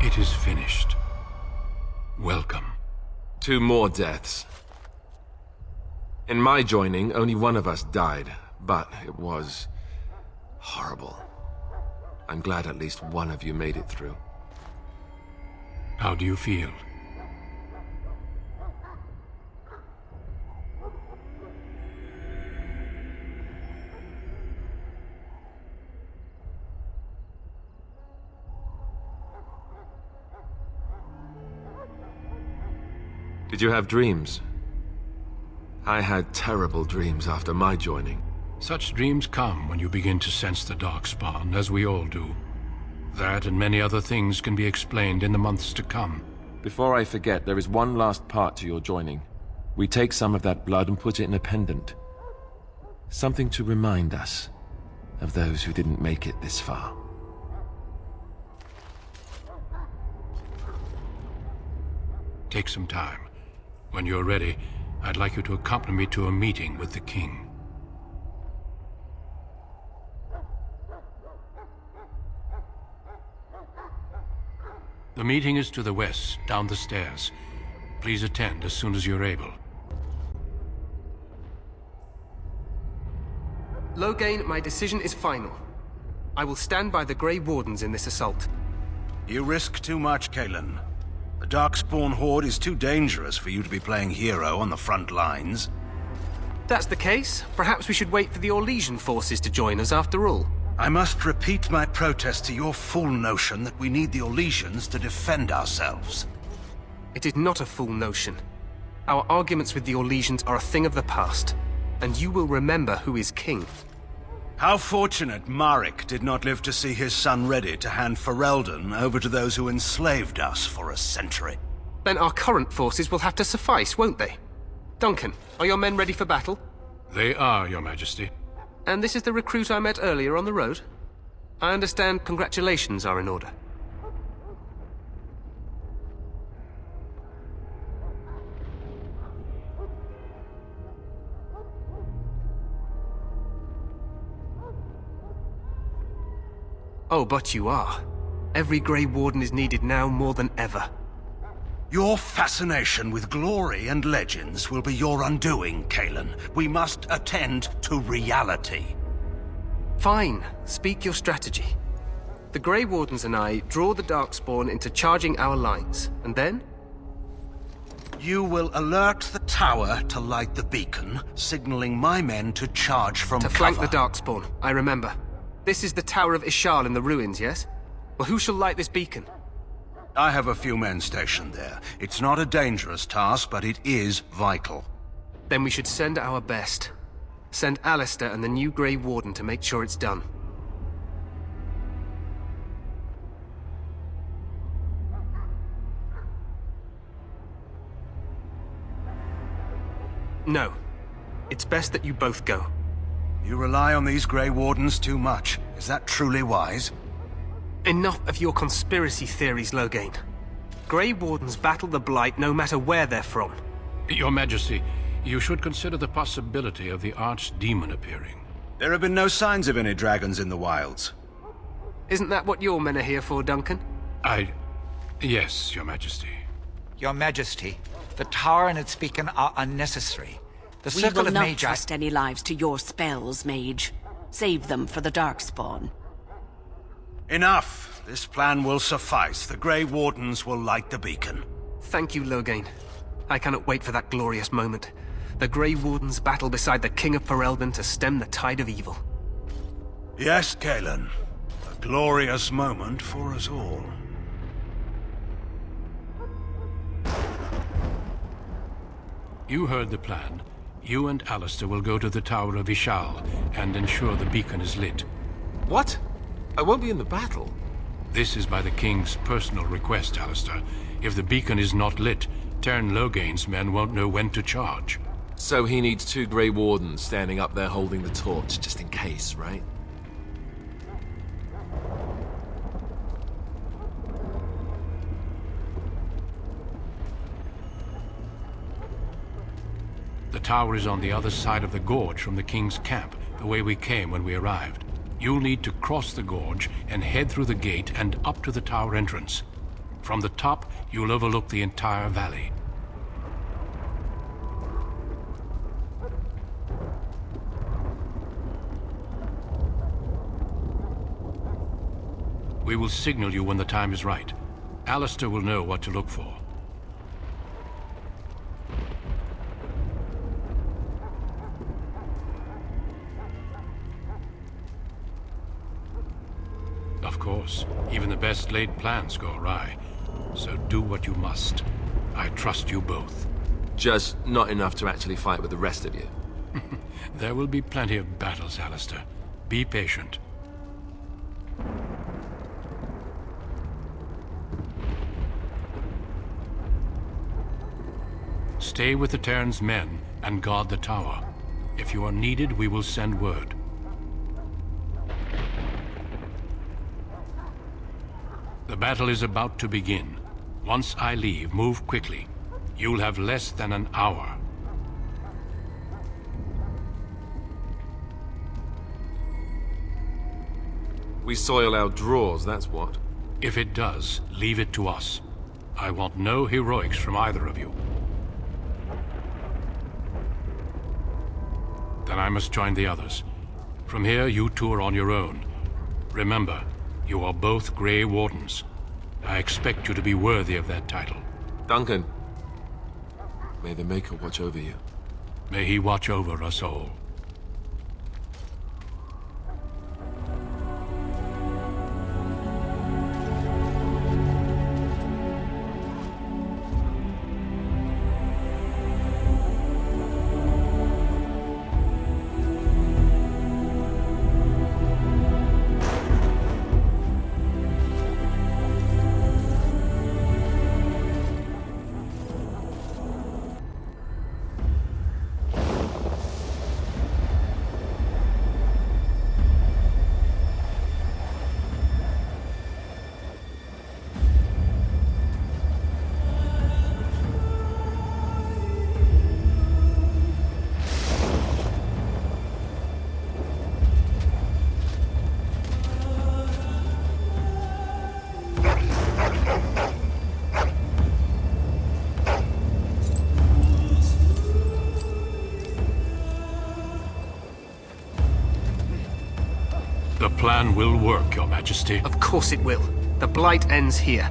It is finished. Welcome. 2 more deaths. In my joining, only one of us died, but it was horrible. I'm glad at least one of you made it through. How do you feel? Did you have dreams? I had terrible dreams after my joining. Such dreams come when you begin to sense the Darkspawn, as we all do. That and many other things can be explained in the months to come. Before I forget, there is one last part to your joining. We take some of that blood and put it in a pendant. Something to remind us of those who didn't make it this far. Take some time. When you're ready, I'd like you to accompany me to a meeting with the king. The meeting is to the west, down the stairs. Please attend as soon as you're able. Loghain, my decision is final. I will stand by the Grey Wardens in this assault. You risk too much, Kalen. The Darkspawn Horde is too dangerous for you to be playing hero on the front lines. That's the case. Perhaps we should wait for the Orlesian forces to join us after all. I must repeat my protest to your fool notion that we need the Orlesians to defend ourselves. It is not a fool notion. Our arguments with the Orlesians are a thing of the past, and you will remember who is king. How fortunate Marek did not live to see his son ready to hand Ferelden over to those who enslaved us for a century. Then our current forces will have to suffice, won't they? Duncan, are your men ready for battle? They are, Your Majesty. And this is the recruit I met earlier on the road? I understand congratulations are in order. Oh, but you are. Every Grey Warden is needed now more than ever. Your fascination with glory and legends will be your undoing, Kalen. We must attend to reality. Fine. Speak your strategy. The Grey Wardens and I draw the Darkspawn into charging our lines, and then? You will alert the tower to light the beacon, signaling my men to charge from cover. To flank the Darkspawn, I remember. This is the Tower of Ishal in the ruins, yes? Well, who shall light this beacon? I have a few men stationed there. It's not a dangerous task, but it is vital. Then we should send our best. Send Alistair and the new Grey Warden to make sure it's done. No. It's best that you both go. You rely on these Grey Wardens too much. Is that truly wise? Enough of your conspiracy theories, Loghain. Grey Wardens battle the Blight no matter where they're from. Your Majesty, you should consider the possibility of the Archdemon appearing. There have been no signs of any dragons in the wilds. Isn't that what your men are here for, Duncan? Yes, Your Majesty. Your Majesty, the tower and its beacon are unnecessary. The We circle will of not Magi... trust any lives to your spells, mage. Save them for the Darkspawn. Enough! This plan will suffice. The Grey Wardens will light the beacon. Thank you, Loghain. I cannot wait for that glorious moment. The Grey Wardens battle beside the King of Ferelden to stem the tide of evil. Yes, Kalen. A glorious moment for us all. You heard the plan. You and Alistair will go to the Tower of Ishal and ensure the beacon is lit. What? I won't be in the battle. This is by the King's personal request, Alistair. If the beacon is not lit, Tern Loghain's men won't know when to charge. So he needs 2 Grey Wardens standing up there holding the torch, just in case, right? The tower is on the other side of the gorge from the King's camp, the way we came when we arrived. You'll need to cross the gorge and head through the gate and up to the tower entrance. From the top, you'll overlook the entire valley. We will signal you when the time is right. Alistair will know what to look for. Of course, even the best laid plans go awry. So do what you must. I trust you both. Just not enough to actually fight with the rest of you. There will be plenty of battles, Alistair. Be patient. Stay with the Terran's men and guard the tower. If you are needed, we will send word. The battle is about to begin. Once I leave, move quickly. You'll have less than an hour. We soil our drawers, that's what. If it does, leave it to us. I want no heroics from either of you. Then I must join the others. From here, you two are on your own. Remember, you are both Grey Wardens. I expect you to be worthy of that title. Duncan, may the Maker watch over you. May he watch over us all. The plan will work, Your Majesty. Of course it will. The Blight ends here.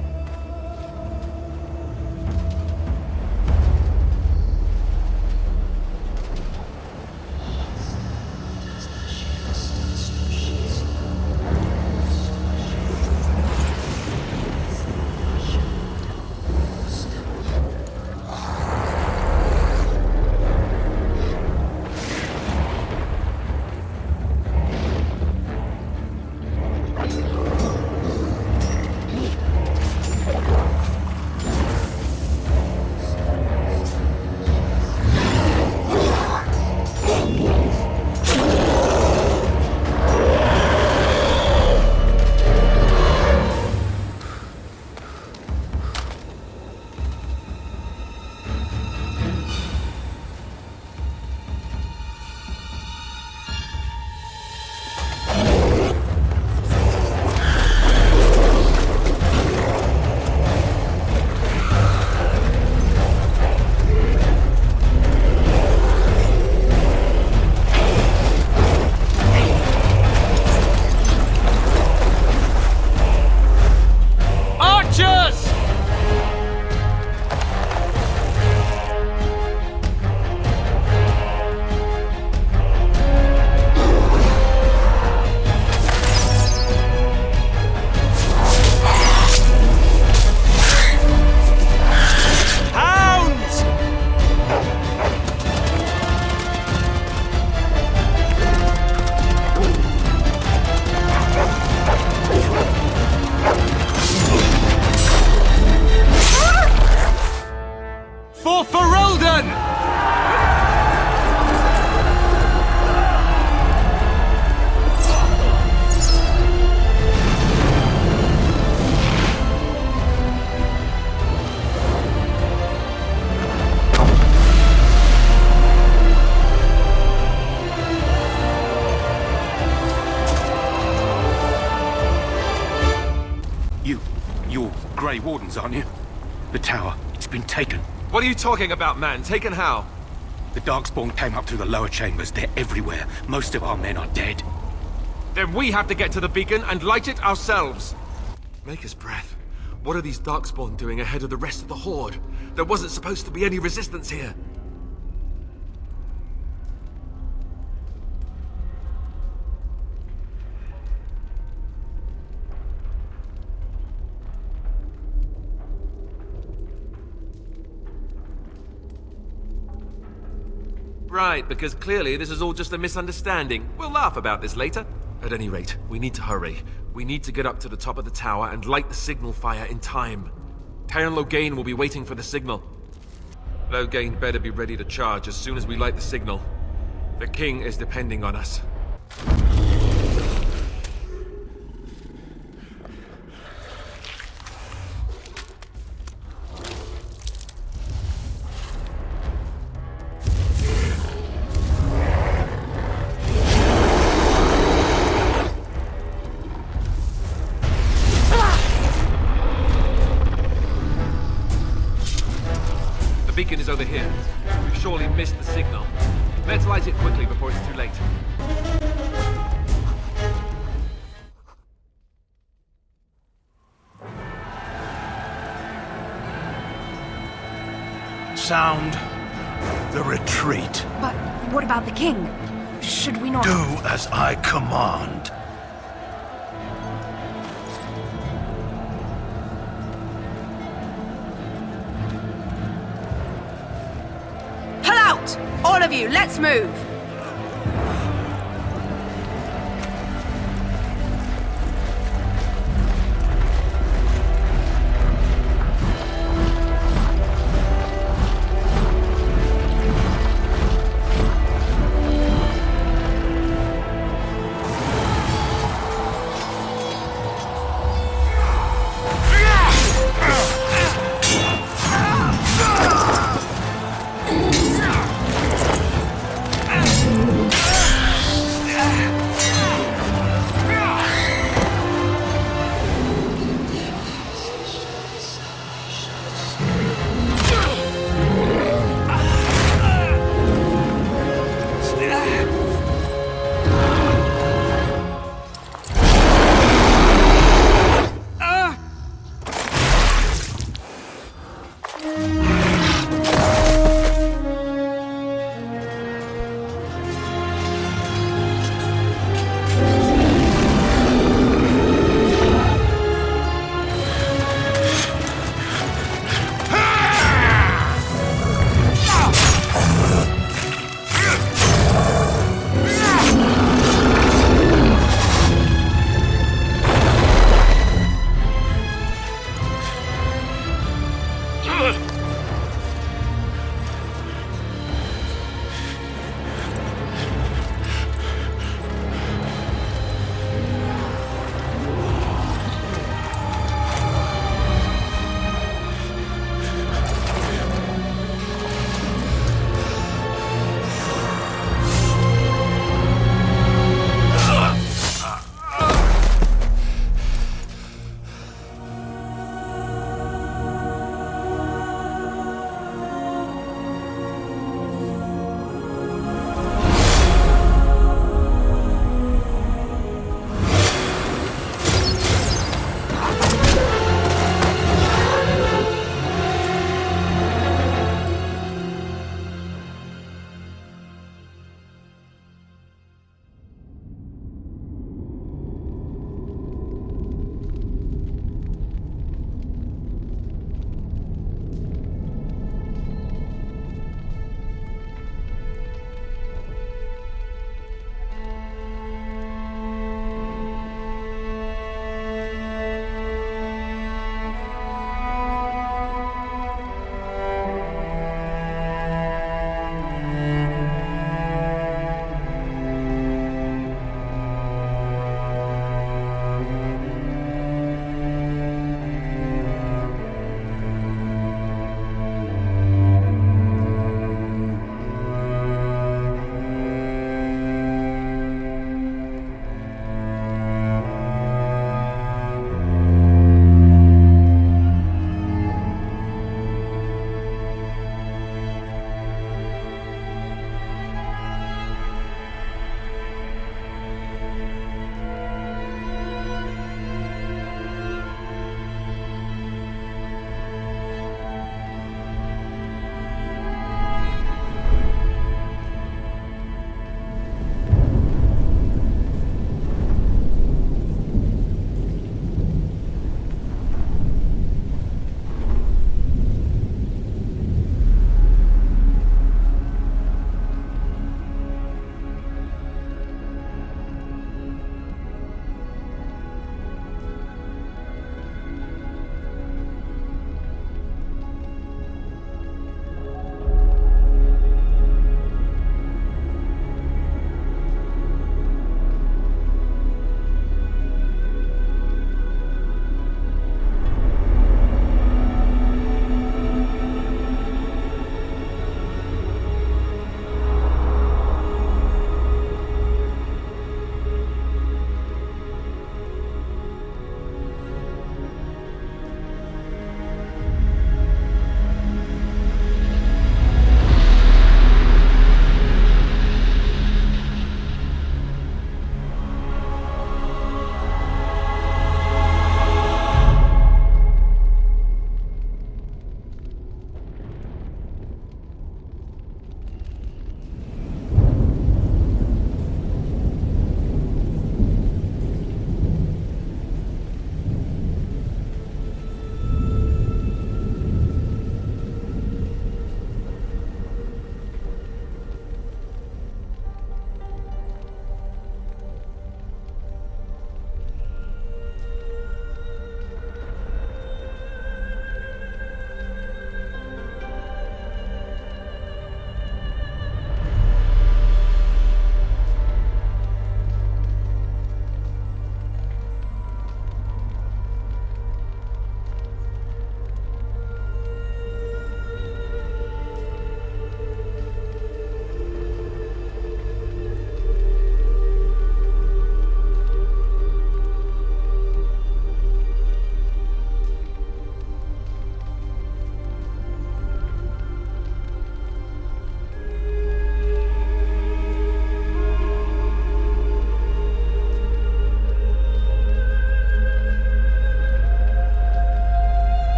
You're Grey Wardens, aren't you? The tower, it's been taken. What are you talking about, man? Taken how? The Darkspawn came up through the lower chambers. They're everywhere. Most of our men are dead. Then we have to get to the beacon and light it ourselves. Maker's breath. What are these Darkspawn doing ahead of the rest of the Horde? There wasn't supposed to be any resistance here. Right, because clearly this is all just a misunderstanding. We'll laugh about this later. At any rate, we need to hurry. We need to get up to the top of the tower and light the signal fire in time. Taron Loghain will be waiting for the signal. Loghain better be ready to charge as soon as we light the signal. The king is depending on us. The beacon is over here. We've surely missed the signal. Let's light it quickly before it's too late. sound the retreat. But what about the king? Should we not... Do as I command. Pull out! All of you, let's move!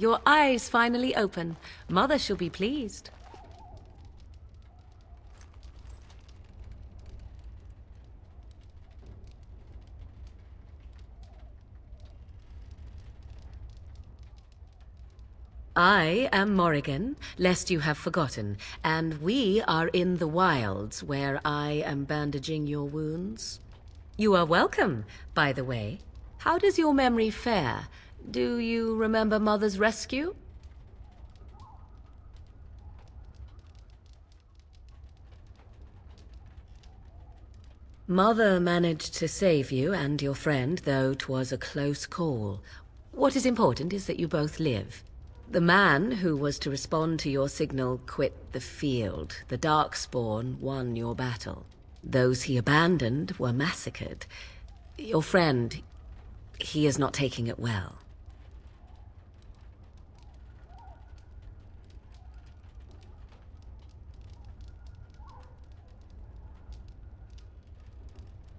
your eyes finally open. Mother shall be pleased. I am Morrigan, lest you have forgotten, and we are in the wilds where I am bandaging your wounds. You are welcome, by the way. How does your memory fare? Do you remember Mother's rescue? Mother managed to save you and your friend, though 'twas a close call. What is important is that you both live. The man who was to respond to your signal quit the field. The Darkspawn won your battle. Those he abandoned were massacred. Your friend, he is not taking it well.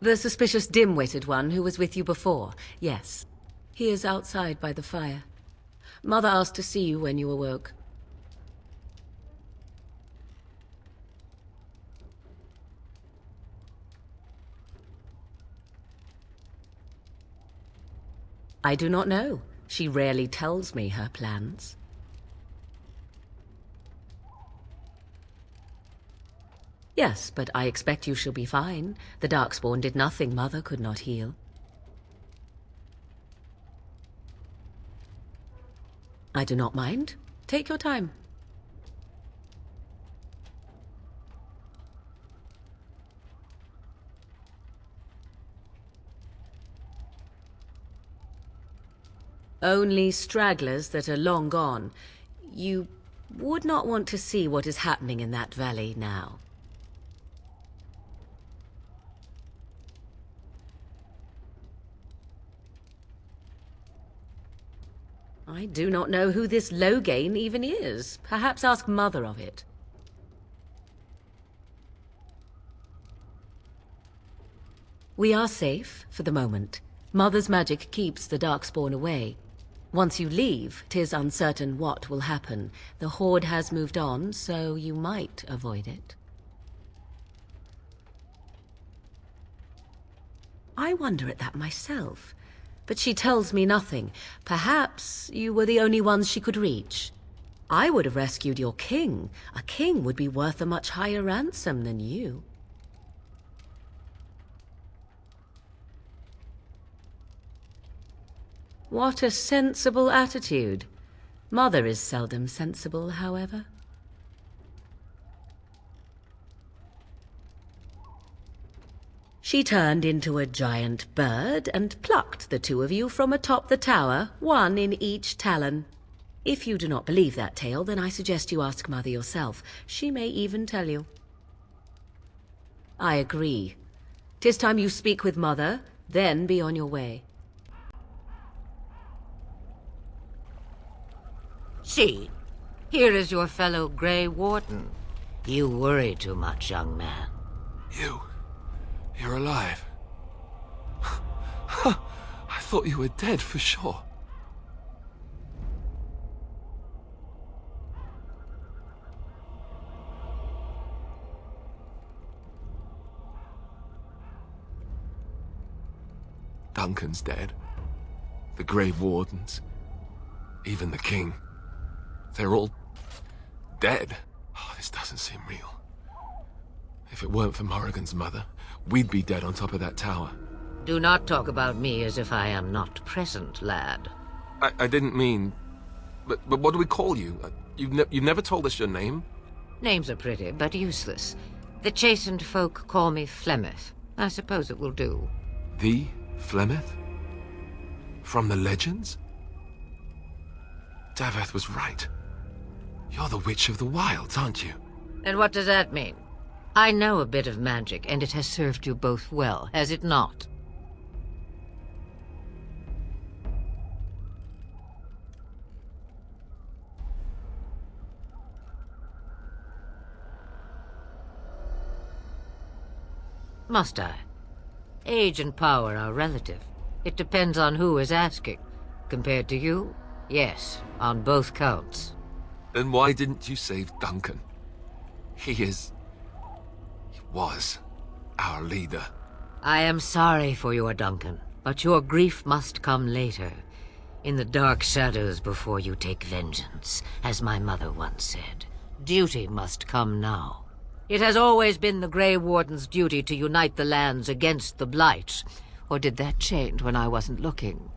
The suspicious dim-witted one who was with you before, yes. He is outside by the fire. Mother asked to see you when you awoke. I do not know. She rarely tells me her plans. Yes, but I expect you shall be fine. The Darkspawn did nothing Mother could not heal. I do not mind. Take your time. Only stragglers that are long gone. You would not want to see what is happening in that valley now. I do not know who this Loghain even is. Perhaps ask Mother of it. We are safe, for the moment. Mother's magic keeps the Darkspawn away. Once you leave, 'tis uncertain what will happen. The Horde has moved on, so you might avoid it. I wonder at that myself. But she tells me nothing. Perhaps you were the only ones she could reach. I would have rescued your king. A king would be worth a much higher ransom than you. What a sensible attitude. Mother is seldom sensible, however. She turned into a giant bird and plucked the two of you from atop the tower, one in each talon. If you do not believe that tale, then I suggest you ask Mother yourself. She may even tell you. I agree. 'Tis time you speak with Mother, then be on your way. See, here is your fellow Grey Warden. You worry too much, young man. You're alive. I thought you were dead for sure. Duncan's dead. The Grey Wardens. Even the King. They're all dead. Oh, this doesn't seem real. If it weren't for Morrigan's mother, we'd be dead on top of that tower. Do not talk about me as if I am not present, lad. I didn't mean... But what do we call you? You've never told us your name? Names are pretty, but useless. The chastened folk call me Flemeth. I suppose it will do. The Flemeth? From the legends? Daveth was right. You're the Witch of the Wilds, aren't you? And what does that mean? I know a bit of magic, and it has served you both well, has it not? Must I? Age and power are relative. It depends on who is asking. Compared to you, Yes, on both counts. Then why didn't you save Duncan? He was our leader. I am sorry for your Duncan, but your grief must come later. In the dark shadows before you take vengeance, as my mother once said. Duty must come now. It has always been the Grey Warden's duty to unite the lands against the Blight. Or did that change when I wasn't looking?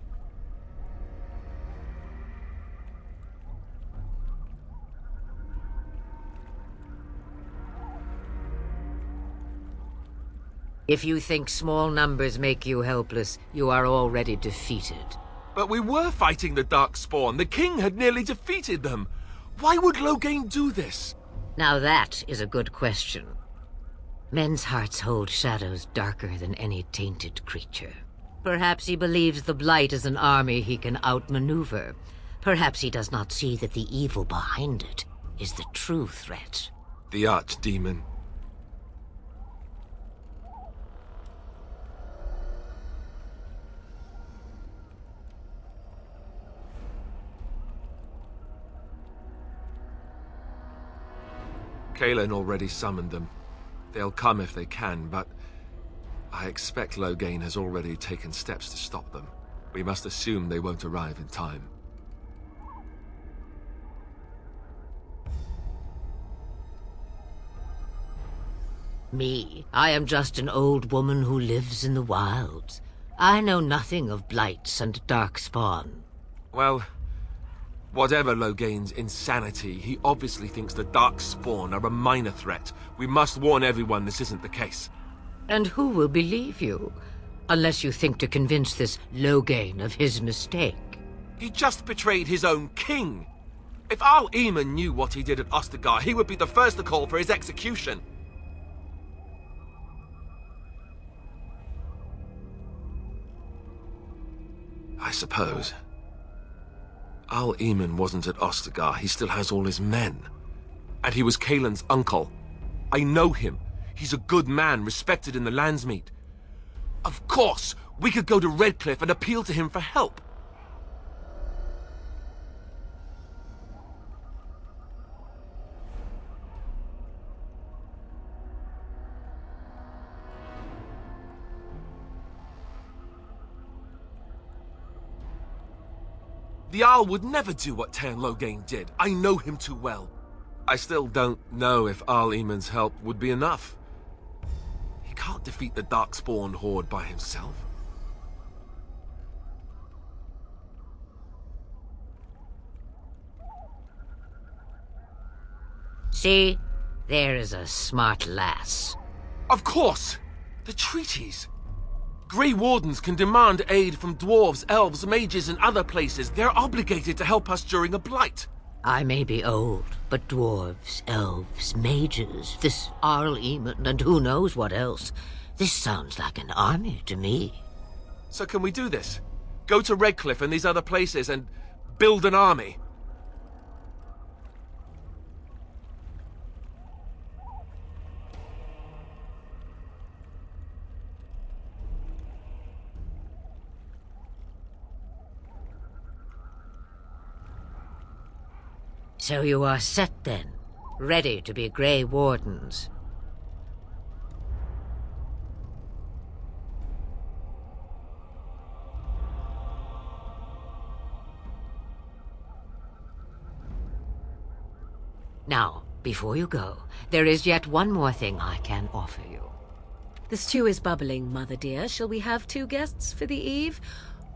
If you think small numbers make you helpless, you are already defeated. But we were fighting the Darkspawn. The king had nearly defeated them. Why would Loghain do this? Now that is a good question. Men's hearts hold shadows darker than any tainted creature. Perhaps he believes the Blight is an army he can outmaneuver. Perhaps he does not see that the evil behind it is the true threat. The Archdemon. Kaelin already summoned them. They'll come if they can, but I expect Loghain has already taken steps to stop them. We must assume they won't arrive in time. Me? I am just an old woman who lives in the wilds. I know nothing of blights and darkspawn. Well, whatever Loghain's insanity, he obviously thinks the Darkspawn are a minor threat. We must warn everyone this isn't the case. And who will believe you? Unless you think to convince this Loghain of his mistake. He just betrayed his own king. If Arl Eamon knew what he did at Ostagar, he would be the first to call for his execution. I suppose. Arl Eamon wasn't at Ostagar. He still has all his men. And he was Kaelin's uncle. I know him. He's a good man, respected in the Landsmeet. Of course, we could go to Redcliffe and appeal to him for help. The Jarl would never do what Teyrn Loghain did. I know him too well. I still don't know if Arl Eamon's help would be enough. He can't defeat the Darkspawn horde by himself. See? There is a smart lass. Of course! The treaties! Grey Wardens can demand aid from dwarves, elves, mages, and other places. They're obligated to help us during a blight. I may be old, but dwarves, elves, mages, this Arl Eamon, and who knows what else. This sounds like an army to me. So can we do this? Go to Redcliffe and these other places and build an army? So you are set then, ready to be Grey Wardens. Now, before you go, there is yet one more thing I can offer you. The stew is bubbling, Mother dear. Shall we have 2 guests for the eve,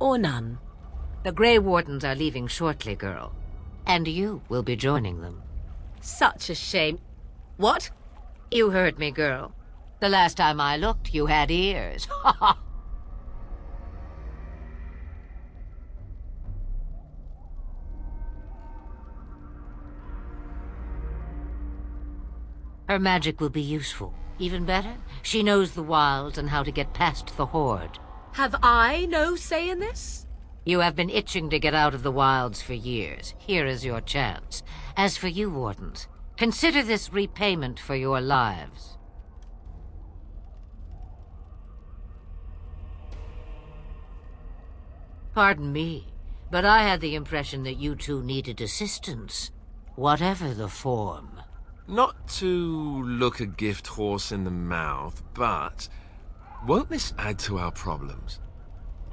or none? The Grey Wardens are leaving shortly, girl. And you will be joining them. Such a shame. What? You heard me, girl. The last time I looked, you had ears. Ha ha! Her magic will be useful. Even better, she knows the wilds and how to get past the horde. Have I no say in this? You have been itching to get out of the wilds for years. Here is your chance. As for you, Wardens, consider this repayment for your lives. Pardon me, But I had the impression that you two needed assistance, whatever the form. Not to look a gift horse in the mouth, but won't this add to our problems?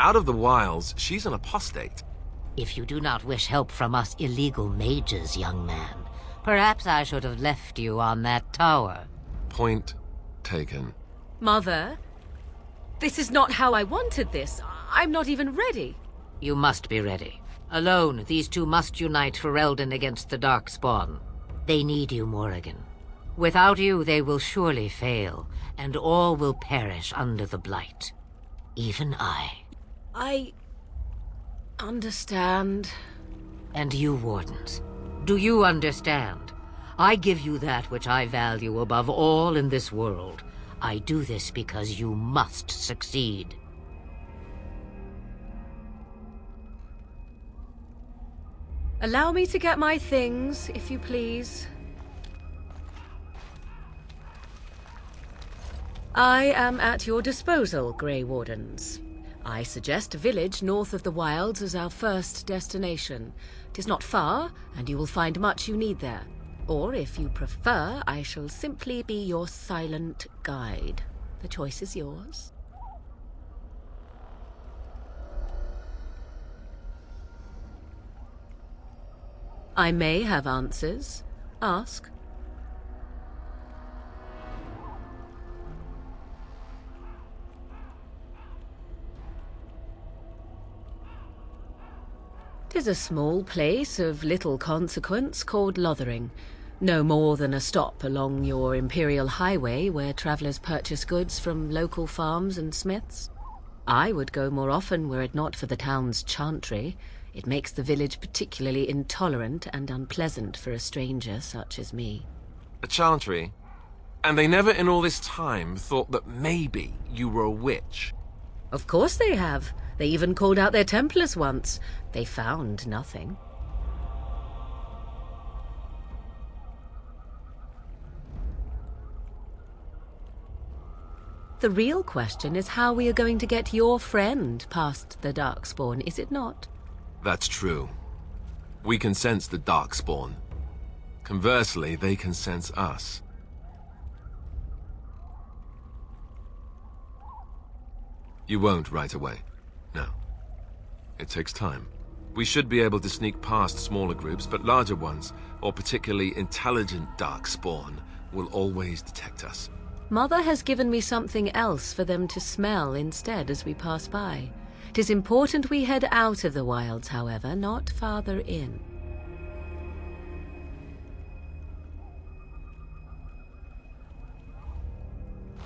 Out of the wilds, she's an apostate. If you do not wish help from us illegal mages, young man, perhaps I should have left you on that tower. Point taken. Mother, this is not how I wanted this. I'm not even ready. You must be ready. Alone, these two must unite for Eldon against the Darkspawn. They need you, Morrigan. Without you, they will surely fail, and all will perish under the Blight. Even I. I understand. And you, Wardens. Do you understand? I give you that which I value above all in this world. I do this because you must succeed. Allow me to get my things, if you please. I am at your disposal, Grey Wardens. I suggest a village north of the wilds as our first destination. 'Tis not far, and you will find much you need there. Or, if you prefer, I shall simply be your silent guide. The choice is yours. I may have answers. Ask. "'Tis a small place of little consequence called Lothering. No more than a stop along your Imperial Highway where travellers purchase goods from local farms and smiths. I would go more often were it not for the town's chantry. It makes the village particularly intolerant and unpleasant for a stranger such as me." A chantry? And they never in all this time thought that maybe you were a witch? Of course they have. They even called out their Templars once. They found nothing. The real question is how we are going to get your friend past the Darkspawn, is it not? That's true. We can sense the Darkspawn. Conversely, they can sense us. You won't right away. No. It takes time. We should be able to sneak past smaller groups, but larger ones, or particularly intelligent Darkspawn, will always detect us. Mother has given me something else for them to smell instead as we pass by. 'Tis important we head out of the wilds, however, not farther in.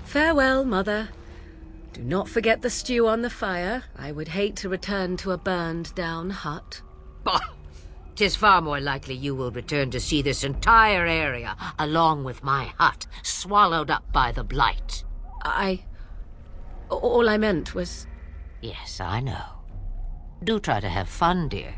Farewell, Mother. Do not forget the stew on the fire. I would hate to return to a burned-down hut. Bah! 'Tis far more likely you will return to see this entire area, along with my hut, swallowed up by the Blight. All I meant was... Yes, I know. Do try to have fun, dear.